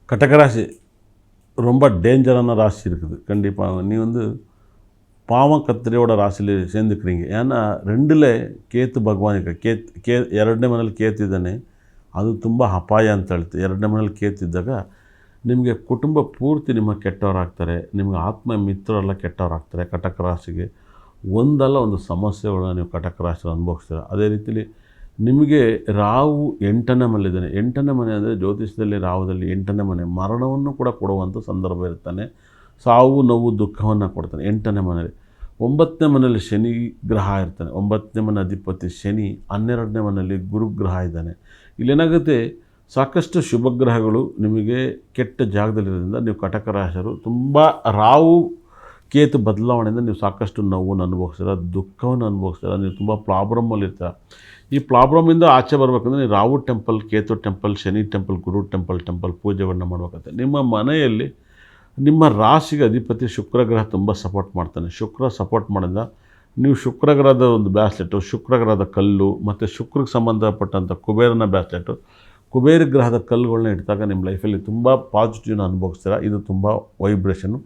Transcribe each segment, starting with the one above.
கடக ராசி ரொம்ப டேஞ்சரான ராசி இருக்குது. கண்டிப்பாக நீ வந்து பாவம் கத்திரியோட ராசியில் சேர்ந்துக்கிறீங்க. ஏன்னா 2ல் ಕೇತು ಭಗವಾನ್ ಈಗ ಎರಡನೇ ಮನೇಲಿ ಕೇತು ಇದ್ದಾನೆ. ಅದು ತುಂಬ ಅಪಾಯ ಅಂತ ಹೇಳ್ತೆ. ಎರಡನೇ ಮನೇಲಿ ಕೇತು ಇದ್ದಾಗ ನಿಮಗೆ ಕುಟುಂಬ ಪೂರ್ತಿ ನಿಮ್ಮ ಕೆಟ್ಟವರಾಗ್ತಾರೆ. ನಿಮಗೆ ಆತ್ಮ ಮಿತ್ರರೆಲ್ಲ ಕೆಟ್ಟವರಾಗ್ತಾರೆ. ಕಟಕ ರಾಶಿಗೆ ಒಂದಲ್ಲ ಒಂದು ಸಮಸ್ಯೆಗಳನ್ನ ನೀವು ಕಟಕ ರಾಶಿ ಅನುಭವಿಸ್ತೀರ. ಅದೇ ರೀತಿಯಲ್ಲಿ ನಿಮಗೆ ರಾಹು 8ನೇ ಮನೆಯಲ್ಲಿದ್ದಾನೆ. 8ನೇ ಮನೆ ಅಂದರೆ ಜ್ಯೋತಿಷದಲ್ಲಿ ರಾಹುದಲ್ಲಿ 8ನೇ ಮನೆ ಮರಣವನ್ನು ಕೂಡ ಕೊಡುವಂಥ ಸಂದರ್ಭ ಇರ್ತಾನೆ. ಸಾವು ನೋವು ದುಃಖವನ್ನು ಕೊಡ್ತಾನೆ 8ನೇ ಮನೆಯಲ್ಲಿ. 9ನೇ ಮನೆಯಲ್ಲಿ ಶನಿ ಗ್ರಹ ಇರ್ತಾನೆ. 9ನೇ ಮನೆ ಅಧಿಪತಿ ಶನಿ. 12ನೇ ಮನೆಯಲ್ಲಿ ಗುರುಗ್ರಹ ಇದ್ದಾನೆ. ಇಲ್ಲೇನಾಗುತ್ತೆ, ಸಾಕಷ್ಟು ಶುಭ ಗ್ರಹಗಳು ನಿಮಗೆ ಕೆಟ್ಟ ಜಾಗದಲ್ಲಿರೋದ್ರಿಂದ ನೀವು ಕಟಕ ರಾಶಿಯರು ತುಂಬ ರಾಹು ಕೇತು ಬದಲಾವಣೆಯಿಂದ ನೀವು ಸಾಕಷ್ಟು ನೋವನ್ನು ಅನುಭವಿಸ್ತೀರ, ದುಃಖವನ್ನು ಅನುಭವಿಸ್ತೀರ. ನೀವು ತುಂಬ ಪ್ರಾಬ್ಲಮ್ಮಲ್ಲಿರ್ತೀರ. ಈ ಪ್ರಾಬ್ಲಮಿಂದ ಆಚೆ ಬರಬೇಕಂದ್ರೆ ನೀವು Rahu temple, Ketu temple, Shani temple, Guru temple ಪೂಜೆಗಳನ್ನ ಮಾಡಬೇಕಾಗುತ್ತೆ. ನಿಮ್ಮ ಮನೆಯಲ್ಲಿ ನಿಮ್ಮ ರಾಶಿಗೆ ಅಧಿಪತಿ ಶುಕ್ರ ಗ್ರಹ ತುಂಬ ಸಪೋರ್ಟ್ ಮಾಡ್ತಾನೆ. ಶುಕ್ರ ಸಪೋರ್ಟ್ ಮಾಡೋದ್ರಿಂದ ನೀವು ಶುಕ್ರ ಗ್ರಹದ ಒಂದು ಬ್ಯಾಸ್ಲೆಟು, ಶುಕ್ರ ಗ್ರಹದ ಕಲ್ಲು ಮತ್ತು ಶುಕ್ರಕ್ಕೆ ಸಂಬಂಧಪಟ್ಟಂಥ ಕುಬೇರನ ಬ್ಯಾಸ್ಲೆಟು, ಕುಬೇರ ಗ್ರಹದ ಕಲ್ಲುಗಳನ್ನ ಇಟ್ಟಾಗ ನಿಮ್ಮ ಲೈಫಲ್ಲಿ ತುಂಬ ಪಾಸಿಟಿವ್ನ ಅನುಭವಿಸ್ತೀರ. ಇದು ತುಂಬ ವೈಬ್ರೇಷನು.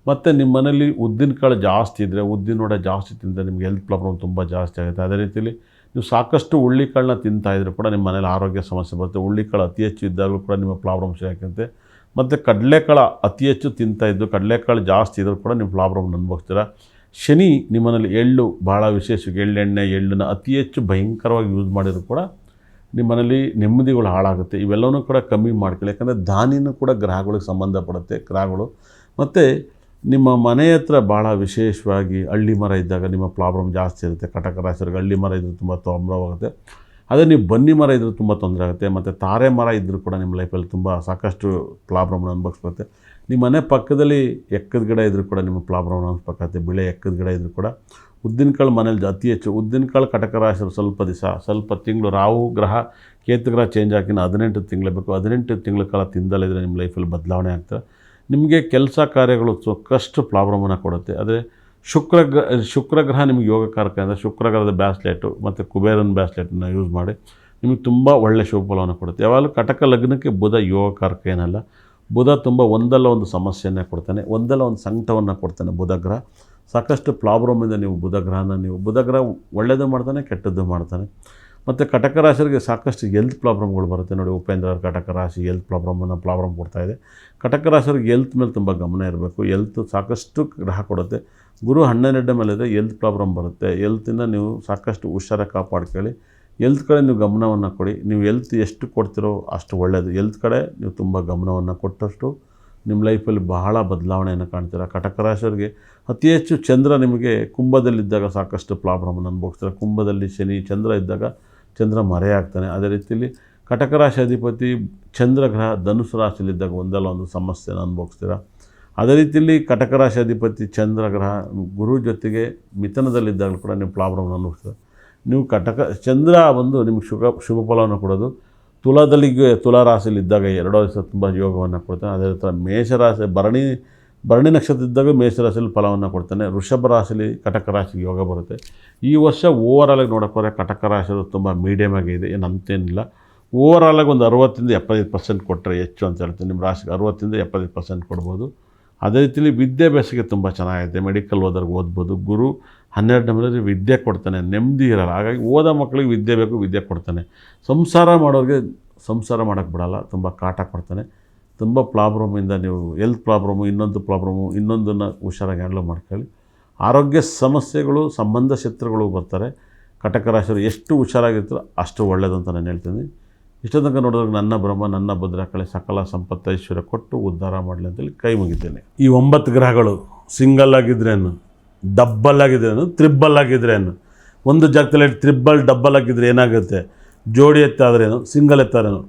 ಮತ್ತು ನಿಮ್ಮ ಮನೇಲಿ ಉದ್ದಿನ ಕಾಳು ಜಾಸ್ತಿ ಇದ್ದರೆ, ಉದ್ದಿನ ವಡೆ ಜಾಸ್ತಿ ತಿಂದರೆ ನಿಮಗೆ ಹೆಲ್ತ್ ಪ್ರಾಬ್ಲಮ್ ತುಂಬ ಜಾಸ್ತಿ ಆಗುತ್ತೆ. ಅದೇ ರೀತಿಯಲ್ಲಿ ನೀವು ಸಾಕಷ್ಟು ಹುಳ್ಳಿಕಾಳನ್ನ ತಿಂತಾಯಿದ್ರು ಕೂಡ ನಿಮ್ಮ ಮನೇಲಿ ಆರೋಗ್ಯ ಸಮಸ್ಯೆ ಬರುತ್ತೆ. ಹುಳ್ಳಿಕಾಳು ಅತಿ ಹೆಚ್ಚು ಇದ್ದಾಗಲೂ ಕೂಡ ನಿಮ್ಮ ಪ್ರಾಬ್ಲಮ್ಸ್ ಯಾಕಂತೆ. ಮತ್ತು ಕಡಲೆಕಾಳು ಅತಿ ಹೆಚ್ಚು ತಿಂತಾಯಿದ್ದು, ಕಡಲೆಕಾಳು ಜಾಸ್ತಿ ಇದ್ದರೂ ಕೂಡ ನೀವು ಪ್ರಾಬ್ಲಮ್ನ ಅನುಭವಿಸ್ತೀರ. ಶನಿ ನಿಮ್ಮನೇಲಿ ಎಳ್ಳು ಭಾಳ ವಿಶೇಷವಾಗಿ ಎಳ್ಳೆಣ್ಣೆ, ಎಳ್ಳನ್ನು ಅತಿ ಹೆಚ್ಚು ಭಯಂಕರವಾಗಿ ಯೂಸ್ ಮಾಡಿದರೂ ಕೂಡ ನಿಮ್ಮ ಮನೇಲಿ ನೆಮ್ಮದಿಗಳು ಹಾಳಾಗುತ್ತೆ. ಇವೆಲ್ಲವೂ ಕೂಡ ಕಮ್ಮಿ ಮಾಡ್ಕೊಳ್ಳಿ. ಯಾಕಂದರೆ ದಾನಿನೂ ಕೂಡ ಗ್ರಹಗಳಿಗೆ ಸಂಬಂಧಪಡುತ್ತೆ. ಗ್ರಹಗಳು ಮತ್ತು ನಿಮ್ಮ ಮನೆ ಹತ್ರ ಭಾಳ ವಿಶೇಷವಾಗಿ ಹಳ್ಳಿ ಮರ ಇದ್ದಾಗ ನಿಮ್ಮ ಪ್ರಾಬ್ಲಮ್ ಜಾಸ್ತಿ ಇರುತ್ತೆ. ಕಟಕ ರಾಶಿಯವ್ರಿಗೆ ಹಳ್ಳಿ ಮರ ಇದ್ದರೂ ತುಂಬ ತೊಂದರೆವಾಗುತ್ತೆ. ಅದೇ ನೀವು ಬನ್ನಿ ಮರ ಇದ್ದರೂ ತುಂಬ ತೊಂದರೆ ಆಗುತ್ತೆ. ಮತ್ತು ತಾರೆ ಮರ ಇದ್ದರೂ ಕೂಡ ನಿಮ್ಮ ಲೈಫಲ್ಲಿ ತುಂಬ ಸಾಕಷ್ಟು ಪ್ರಾಬ್ಲಮ್ನ ಅನುಭವಿಸ್ಬೇಕು. ನಿಮ್ಮ ಮನೆ ಪಕ್ಕದಲ್ಲಿ ಎಕ್ಕದ ಗಿಡ ಇದ್ದರೂ ಕೂಡ ನಿಮ್ಮ ಪ್ರಾಬ್ಲಮ್ನ ಅನುಭವಿಸ್ಬೇಕಾಗುತ್ತೆ. ಬಿಳೆ ಎಕ್ಕದ ಗಿಡ ಇದ್ದರೂ ಕೂಡ ಉದ್ದಿನಕಾಳು ಮನೇಲಿ ಅತಿ ಹೆಚ್ಚು ಉದ್ದಿನಕಾಳು ಕಟಕ ರಾಶಿಯವರು ಸ್ವಲ್ಪ ತಿಂಗಳು ರಾಹು ಗ್ರಹ ಕೇತು ಗ್ರಹ ಚೇಂಜ್ ಆಗಿನ 18 ತಿಂಗಳು ಬೇಕು. 18 ತಿಂಗಳ ಕಾಲ ತಿಂದಲ್ಲಿದ್ದರೆ ನಿಮ್ಮ ಲೈಫಲ್ಲಿ ಬದಲಾವಣೆ ಆಗ್ತದೆ. ನಿಮಗೆ ಕೆಲಸ ಕಾರ್ಯಗಳು ಸಾಕಷ್ಟು ಪ್ರಾಬ್ಲಮನ್ನು ಕೊಡುತ್ತೆ. ಆದರೆ ಶುಕ್ರ ಗ್ರಹ ನಿಮಗೆ ಯೋಗಕಾರಕ ಅಂದರೆ ಶುಕ್ರ ಗ್ರಹದ ಬ್ಯಾಸ್ಲೆಟು ಮತ್ತು ಕುಬೇರನ ಬ್ಯಾಸ್ಲೆಟನ್ನು ಯೂಸ್ ಮಾಡಿ ನಿಮಗೆ ತುಂಬ ಒಳ್ಳೆಯ ಶುಭ ಫಲವನ್ನು ಕೊಡುತ್ತೆ. ಯಾವಾಗಲೂ ಕಟಕ ಲಗ್ನಕ್ಕೆ ಬುಧ ಯೋಗಕಾರಕ ಏನಲ್ಲ. ಬುಧ ತುಂಬ ಒಂದಲ್ಲ ಒಂದು ಸಮಸ್ಯೆಯನ್ನು ಕೊಡ್ತಾನೆ, ಒಂದಲ್ಲ ಒಂದು ಸಂಕಟವನ್ನು ಕೊಡ್ತಾನೆ. ಬುಧ ಗ್ರಹ ಸಾಕಷ್ಟು ಪ್ರಾಬ್ಲಮಿಂದ ಬುಧ ಗ್ರಹ ಒಳ್ಳೆಯದು ಮಾಡ್ತಾನೆ, ಕೆಟ್ಟದ್ದು ಮಾಡ್ತಾನೆ. ಮತ್ತು ಕಟಕ ರಾಶಿಯವರಿಗೆ ಸಾಕಷ್ಟು ಹೆಲ್ತ್ ಪ್ರಾಬ್ಲಮ್ಗಳು ಬರುತ್ತೆ. ನೋಡಿ, ಉಪೇಂದ್ರ ಅವ್ರ ಕಟಕ ರಾಶಿ ಹೆಲ್ತ್ ಪ್ರಾಬ್ಲಮ್ ಕೊಡ್ತಾಯಿದೆ. ಕಟಕ ರಾಶಿಯವರಿಗೆ ಹೆಲ್ತ್ ಮೇಲೆ ತುಂಬ ಗಮನ ಇರಬೇಕು. ಹೆಲ್ತ್ ಸಾಕಷ್ಟು ಗ್ರಹ ಕೊಡುತ್ತೆ. ಗುರು 12ನೇ ಮೇಲೆ ಇದೆ, ಹೆಲ್ತ್ ಪ್ರಾಬ್ಲಮ್ ಬರುತ್ತೆ. ಹೆಲ್ತಿಂದ ನೀವು ಸಾಕಷ್ಟು ಹುಷಾರಾಗಿ ಕಾಪಾಡ್ಕೊಳ್ಳಿ. ಹೆಲ್ತ್ ಕಡೆ ನೀವು ಗಮನವನ್ನು ಕೊಡಿ. ನೀವು ಹೆಲ್ತ್ ಎಷ್ಟು ಕೊಡ್ತಿರೋ ಅಷ್ಟು ಒಳ್ಳೆಯದು. ಹೆಲ್ತ್ ಕಡೆ ನೀವು ತುಂಬ ಗಮನವನ್ನು ಕೊಟ್ಟಷ್ಟು ನಿಮ್ಮ ಲೈಫಲ್ಲಿ ಬಹಳ ಬದಲಾವಣೆಯನ್ನು ಕಾಣ್ತೀರ. ಕಟಕ ರಾಶಿಯವರಿಗೆ ಅತಿ ಹೆಚ್ಚು ಚಂದ್ರ ನಿಮಗೆ ಕುಂಭದಲ್ಲಿದ್ದಾಗ ಸಾಕಷ್ಟು ಪ್ರಾಬ್ಲಮನ್ನು ಅನುಭವಿಸ್ತೀರ. ಕುಂಭದಲ್ಲಿ ಶನಿ ಚಂದ್ರ ಇದ್ದಾಗ ಚಂದ್ರ ಮರೆಯಾಗ್ತಾನೆ. ಅದೇ ರೀತಿಯಲ್ಲಿ ಕಟಕ ರಾಶಿ ಅಧಿಪತಿ ಚಂದ್ರಗ್ರಹ ಧನುಸು ರಾಶಿಯಲ್ಲಿದ್ದಾಗ ಒಂದಲ್ಲ ಒಂದು ಸಮಸ್ಯೆಯನ್ನು ಅನುಭವಿಸ್ತೀರ. ಅದೇ ರೀತಿಯಲ್ಲಿ ಕಟಕ ರಾಶಿ ಅಧಿಪತಿ ಚಂದ್ರಗ್ರಹ ಗುರು ಜೊತೆಗೆ ಮಿಥುನದಲ್ಲಿದ್ದಾಗಲೂ ಕೂಡ ನೀವು ಪ್ರಾಬ್ಲಮ್ನ ಅನುಭವಿಸ್ತೀರ. ನೀವು ಚಂದ್ರ ಬಂದು ನಿಮಗೆ ಶುಭ ಫಲವನ್ನು ಕೊಡೋದು. ತುಲಾ ರಾಶಿಯಲ್ಲಿದ್ದಾಗ 2 ವರ್ಷ ತುಂಬ ಯೋಗವನ್ನು ಕೊಡ್ತಾನೆ. ಅದೇ ಥರ ಮೇಷರಾಶಿ ಭರಣಿ ನಕ್ಷತ್ರ ಇದ್ದಾಗ ಮೇಷರಾಶಿಯಲ್ಲಿ ಫಲವನ್ನು ಕೊಡ್ತಾನೆ. ವೃಷಭ ರಾಶಿಯಲ್ಲಿ ಕಟಕ ರಾಶಿಗೆ ಯೋಗ ಬರುತ್ತೆ. ಈ ವರ್ಷ ಓವರಾಲಾಗಿ ನೋಡೋಕ್ಕೋದ್ರೆ ಕಟಕ ರಾಶಿಯವರು ತುಂಬ ಮೀಡಿಯಮ್ ಆಗಿದೆ, ಏನು ಅಂತೇನಿಲ್ಲ. ಓವರಾಲಾಗಿ ಒಂದು 60-75% ಕೊಟ್ಟರೆ ಹೆಚ್ಚು ಅಂತ ಹೇಳ್ತೀನಿ. ನಿಮ್ಮ ರಾಶಿಗೆ 60-75% ಕೊಡ್ಬೋದು. ಅದೇ ರೀತಿಯಲ್ಲಿ ವಿದ್ಯಾಭ್ಯಾಸಕ್ಕೆ ತುಂಬ ಚೆನ್ನಾಗಿದೆ. ಮೆಡಿಕಲ್ ಹೋದವ್ರಿಗೆ ಓದ್ಬೋದು. ಗುರು 12ನೇ ಮನೆಯಲ್ಲಿ ವಿದ್ಯೆ ಕೊಡ್ತಾನೆ, ನೆಮ್ಮದಿ ಇರಲ್ಲ. ಹಾಗಾಗಿ ಓದೋ ಮಕ್ಕಳಿಗೆ ವಿದ್ಯೆ ಬೇಕು, ವಿದ್ಯೆ ಕೊಡ್ತಾನೆ. ಸಂಸಾರ ಮಾಡೋರಿಗೆ ಸಂಸಾರ ಮಾಡೋಕ್ಕೆ ಬಿಡಲ್ಲ, ತುಂಬ ಕಾಟ ಕೊಡ್ತಾನೆ. ತುಂಬ ಪ್ರಾಬ್ಲಮಿಂದ ನೀವು ಹೆಲ್ತ್ ಪ್ರಾಬ್ಲಮ್ಮು, ಇನ್ನೊಂದನ್ನು ಹುಷಾರಾಗಿ ಹ್ಯಾಂಡಲ್ ಮಾಡ್ಕೊಳ್ಳಿ. ಆರೋಗ್ಯ ಸಮಸ್ಯೆಗಳು, ಸಂಬಂಧ ಶತ್ರುಗಳು ಬರ್ತಾರೆ. ಕಟಕ ರಾಶಿಯವರು ಎಷ್ಟು ಹುಷಾರಾಗಿರ್ತಾರೋ ಅಷ್ಟು ಒಳ್ಳೆಯದು ಅಂತ ನಾನು ಹೇಳ್ತೀನಿ. ಇಷ್ಟ ತನಕ ನೋಡಿದ್ರೆ ನನ್ನ ಬ್ರಹ್ಮ ನನ್ನ ಭದ್ರಕಳೆ ಸಕಲ ಸಂಪತ್ತು ಐಶ್ವರ್ಯ ಕೊಟ್ಟು ಉದ್ಧಾರ ಮಾಡಲಿ ಅಂತೇಳಿ ಕೈ ಮುಗಿದ್ದೇನೆ. ಈ 9 ಗ್ರಹಗಳು ಸಿಂಗಲ್ ಆಗಿದ್ರೇನು, ಡಬ್ಬಲ್ ಆಗಿದ್ರೇನು, ತ್ರಿಬ್ಬಲ್ ಆಗಿದ್ರೇನು, ಒಂದು ಜಾಗದಲ್ಲಿ ತ್ರಿಬ್ಬಲ್ ಡಬ್ಬಲ್ ಆಗಿದ್ರೆ ಏನಾಗುತ್ತೆ, ಜೋಡಿ ಎತ್ತಾದ್ರೇನು, ಸಿಂಗಲ್ ಎತ್ತಾದ್ರೇನು.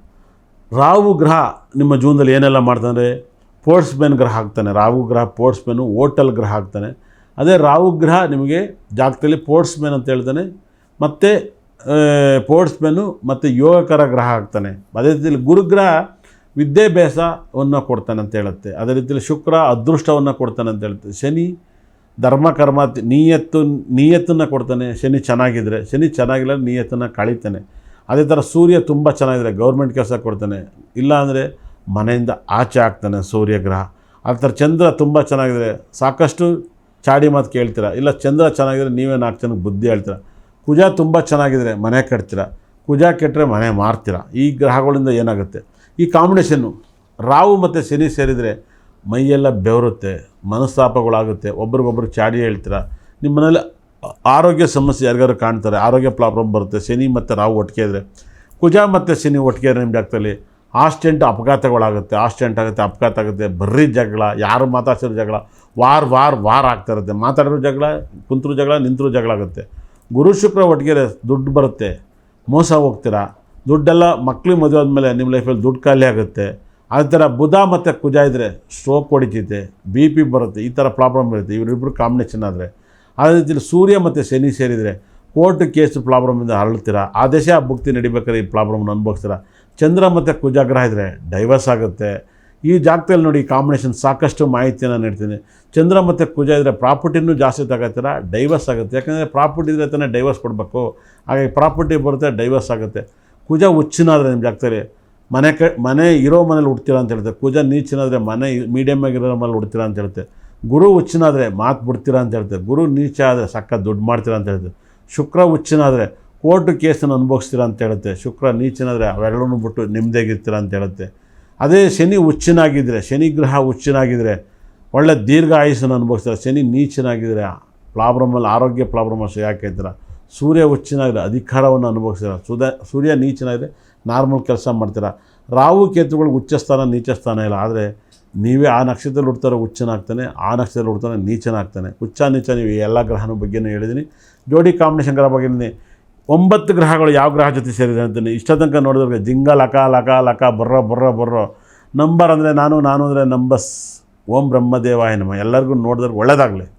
ರಾಹು ಗ್ರಹ ನಿಮ್ಮ ಜೀವನದಲ್ಲಿ ಏನೆಲ್ಲ ಮಾಡ್ತಾನೆ, ಸ್ಪೋರ್ಟ್ಸ್ ಮ್ಯಾನ್ ಗ್ರಹ ಆಗ್ತಾನೆ. ರಾಹು ಗ್ರಹ ಸ್ಪೋರ್ಟ್ಸ್ ಮ್ಯಾನು, ಹೋಟೆಲ್ ಗ್ರಹ ಆಗ್ತಾನೆ. ಅದೇ ರಾಹು ಗ್ರಹ ನಿಮಗೆ ಜಾಗದಲ್ಲಿ ಸ್ಪೋರ್ಟ್ಸ್ ಮ್ಯಾನ್ ಅಂತ ಹೇಳ್ತಾನೆ, ಮತ್ತು ಸ್ಪೋರ್ಟ್ಸ್ ಮ್ಯಾನು ಮತ್ತು ಯೋಗಕರ ಗ್ರಹ ಆಗ್ತಾನೆ. ಅದೇ ರೀತಿಯಲ್ಲಿ ಗುರುಗ್ರಹ ವಿದ್ಯಾಭ್ಯಾಸವನ್ನು ಕೊಡ್ತಾನೆ ಅಂತ ಹೇಳುತ್ತೆ. ಅದೇ ರೀತಿಯಲ್ಲಿ ಶುಕ್ರ ಅದೃಷ್ಟವನ್ನು ಕೊಡ್ತಾನೆ ಅಂತ ಹೇಳ್ತೆ. ಶನಿ ಧರ್ಮ ಕರ್ಮ ನಿಯತ್ತನ್ನು ಕೊಡ್ತಾನೆ. ಶನಿ ಚೆನ್ನಾಗಿಲ್ಲ ನಿಯತ್ತನ್ನು ಕಳೀತಾನೆ. ಅದೇ ಥರ ಸೂರ್ಯ ತುಂಬ ಚೆನ್ನಾಗಿದ್ರೆ ಗೌರ್ಮೆಂಟ್ ಕೆಲಸ ಕೊಡ್ತಾನೆ. ಇಲ್ಲ ಅಂದರೆ ಮನೆಯಿಂದ ಆಚೆ ಆಗ್ತಾನೆ ಸೂರ್ಯಗ್ರಹ. ಆ ಥರ ಚಂದ್ರ ತುಂಬ ಚೆನ್ನಾಗಿದ್ರೆ ಸಾಕಷ್ಟು ಚಾಡಿ ಮಾತು ಕೇಳ್ತೀರ, ಇಲ್ಲ ಚಂದ್ರ ಚೆನ್ನಾಗಿದ್ರೆ ನೀವೇ 4 ಜನಕ್ಕೆ ಬುದ್ಧಿ ಹೇಳ್ತೀರ. ಕುಜ ತುಂಬ ಚೆನ್ನಾಗಿದ್ರೆ ಮನೆ ಕಟ್ತೀರ, ಕುಜ ಕೆಟ್ಟರೆ ಮನೆ ಮಾರ್ತೀರ. ಈ ಗ್ರಹಗಳಿಂದ ಏನಾಗುತ್ತೆ, ಈ ಕಾಂಬಿನೇಷನ್ನು ರಾಹು ಮತ್ತು ಶನಿ ಸೇರಿದರೆ ಮೈಯೆಲ್ಲ ಬೆವರುತ್ತೆ, ಮನಸ್ತಾಪಗಳಾಗುತ್ತೆ, ಒಬ್ರಿಗೊಬ್ರು ಚಾಡಿ ಹೇಳ್ತೀರ. ನಿಮ್ಮ ಮನೇಲಿ ಆರೋಗ್ಯ ಸಮಸ್ಯೆ ಯಾರಿಗಾರು ಕಾಣ್ತಾರೆ, ಆರೋಗ್ಯ ಪ್ರಾಬ್ಲಮ್ ಬರುತ್ತೆ. ಶನಿ ಮತ್ತು ರಾಹು ಒಟ್ಟಿಗೆ ಇದ್ದರೆ, ಕುಜ ಮತ್ತು ಶನಿ ಒಟ್ಟಿಗೆ ಇದ್ರೆ ನಿಮ್ಮ ಜಾಗದಲ್ಲಿ ಆಕ್ಸಿಡೆಂಟ್ ಅಪಘಾತಗಳಾಗುತ್ತೆ, ಆಕ್ಸಿಡೆಂಟ್ ಆಗುತ್ತೆ, ಅಪಘಾತ ಆಗುತ್ತೆ, ಬರ್ರಿ ಜಗಳ, ಯಾರು ಮಾತಾಡ್ಸಿರೋ ಜಗಳ, ವಾರ್ ಆಗ್ತಾ ಇರುತ್ತೆ. ಮಾತಾಡಿರೋ ಜಗಳ, ಕುಂತರು ಜಗಳ, ನಿಂತರೂ ಜಗಳ ಆಗುತ್ತೆ. ಗುರು ಶುಕ್ರ ಒಟ್ಟಿಗೆ ದುಡ್ಡು ಬರುತ್ತೆ, ಮೋಸ ಹೋಗ್ತೀರಾ. ದುಡ್ಡೆಲ್ಲ ಮಕ್ಳಿಗೆ ಮದುವೆ ಆದಮೇಲೆ ನಿಮ್ಮ ಲೈಫಲ್ಲಿ ದುಡ್ಡು ಖಾಲಿ ಆಗುತ್ತೆ. ಅದೇ ಥರ ಬುಧ ಮತ್ತು ಕುಜ ಇದ್ದರೆ ಸ್ಟ್ರೋಕ್ ಹೊಡಿತೈತೆ, BP ಬರುತ್ತೆ, ಈ ಥರ ಪ್ರಾಬ್ಲಮ್ ಇರುತ್ತೆ. ಇವರಿಬ್ಬರು ಕಾಂಬಿನೇಷನ್ ಆದರೆ. ಅದೇ ರೀತಿಯಲ್ಲಿ ಸೂರ್ಯ ಮತ್ತು ಶನಿ ಸೇರಿದರೆ ಕೋರ್ಟ್ ಕೇಸು ಪ್ರಾಬ್ಲಮಿಂದ ಹರಳ್ತೀರ. ಆದೇಶ ಭುಕ್ತಿ ನಡಿಬೇಕಾದ್ರೆ ಈ ಪ್ರಾಬ್ಲಮ್ನ ಅನುಭವಿಸ್ತೀರ. ಚಂದ್ರ ಮತ್ತು ಕುಜಗ್ರಹ ಇದ್ದರೆ ಡೈವರ್ಸ್ ಆಗುತ್ತೆ. ಈ ಜಾಗದಲ್ಲಿ ನೋಡಿ ಕಾಂಬಿನೇಷನ್ ಸಾಕಷ್ಟು ಮಾಹಿತಿಯನ್ನು ನೀಡ್ತೀನಿ. ಚಂದ್ರ ಮತ್ತು ಕುಜ ಇದ್ದರೆ ಪ್ರಾಪರ್ಟಿನೂ ಜಾಸ್ತಿ ತಗೋತೀರ, ಡೈವರ್ಸ್ ಆಗುತ್ತೆ. ಯಾಕಂದರೆ ಪ್ರಾಪರ್ಟಿ ಇದ್ದರೆ ತಾನೇ ಡೈವರ್ಸ್ ಕೊಡಬೇಕು, ಹಾಗಾಗಿ ಪ್ರಾಪರ್ಟಿ ಬರುತ್ತೆ, ಡೈವರ್ಸ್ ಆಗುತ್ತೆ. ಕುಜ ಹುಚ್ಚಿನಾದರೆ ನಿಮ್ಮ ಜಾಗದಲ್ಲಿ ಮನೆ ಇರೋ ಮನೇಲಿ ಹುಡ್ತೀರಾ ಅಂತ ಹೇಳ್ತಾರೆ. ಕುಜ ನೀಚಿನಾದರೆ ಮನೆ ಮೀಡಿಯಮ್ ಆಗಿರೋ ಮನೇಲಿ ಹುಡ್ತೀರಾ ಅಂತ ಹೇಳ್ತೆ. ಗುರು ಹುಚ್ಚಿನಾದರೆ ಮಾತು ಬಿಡ್ತೀರಾ ಅಂತ ಹೇಳ್ತಾರೆ. ಗುರು ನೀಚ ಆದರೆ ಸಕ್ಕ ದುಡ್ಡು ಮಾಡ್ತೀರಾ ಅಂತ ಹೇಳ್ತಾರೆ. ಶುಕ್ರ ಹುಚ್ಚಿನಾದರೆ ಕೋರ್ಟ್ ಕೇಸನ್ನು ಅನುಭವಿಸ್ತೀರಾ ಅಂತ ಹೇಳುತ್ತೆ. ಶುಕ್ರ ನೀಚನಾದರೆ ಅವೆರಡನ್ನೂ ಬಿಟ್ಟು ನೆಮ್ಮದಿಯಾಗಿರ್ತೀರಾ ಅಂತ ಹೇಳುತ್ತೆ. ಅದೇ ಶನಿ ಹುಚ್ಚಿನಾಗಿದ್ದರೆ, ಶನಿ ಗ್ರಹ ಹುಚ್ಚಿನಾಗಿದ್ದರೆ ಒಳ್ಳೆ ದೀರ್ಘ ಆಯುಸ್ಸನ್ನು ಅನುಭವಿಸ್ತಾರೆ. ಶನಿ ನೀಚನಾಗಿದ್ದರೆ ಪ್ರಾಬ್ಲಮಲ್ಲಿ ಆರೋಗ್ಯ ಪ್ರಾಬ್ಲಮಲ್ಲಿ ಸಿಗಾಕೈತೀರ. ಸೂರ್ಯ ಹುಚ್ಚಿನಾಗಿದ್ದರೆ ಅಧಿಕಾರವನ್ನು ಅನುಭವಿಸ್ತೀರ. ಸೂರ್ಯ ನೀಚನಾಗಿದ್ದರೆ ನಾರ್ಮಲ್ ಕೆಲಸ ಮಾಡ್ತೀರಾ. ರಾಹು ಕೇತುಗಳಿಗೆ ಉಚ್ಚ ಸ್ಥಾನ ನೀಚ ಸ್ಥಾನ ಇಲ್ಲ, ಆದರೆ ನೀವೇ ಆ ನಕ್ಷತ್ರದಲ್ಲಿ ಹುಡ್ತಾರೆ ಹುಚ್ಚನಾಗ್ತಾನೆ, ಆ ನಕ್ಷತ್ರದಲ್ಲಿ ಹುಡ್ತಾನೆ ನೀಚನಾಗ್ತಾನೆ. ಹುಚ್ಚ ನೀಚ ನೀವು ಎಲ್ಲ ಗ್ರಹನ ಬಗ್ಗೆನೂ ಹೇಳಿದ್ದೀನಿ. ಜೋಡಿ ಕಾಂಬಿನೇಷನ್ ಗ್ರಹ ಬಗ್ಗೆ 9 ಗ್ರಹಗಳು ಯಾವ ಗ್ರಹ ಜೊತೆ ಸೇರಿದೆ ಅಂತೀನಿ. ಇಷ್ಟ ತನಕ ನೋಡಿದ್ರೆ ಜಿಂಗ ಲಕ ಬರ್ರೋ ನಂಬರ್ ಅಂದರೆ ನಾನು ಅಂದರೆ ನಂಬಸ್. ಓಂ ಬ್ರಹ್ಮದೇವಾಯ ನಮಃ. ಎಲ್ಲರಿಗೂ ನೋಡಿದ್ರೆ ಒಳ್ಳೆಯದಾಗಲಿ.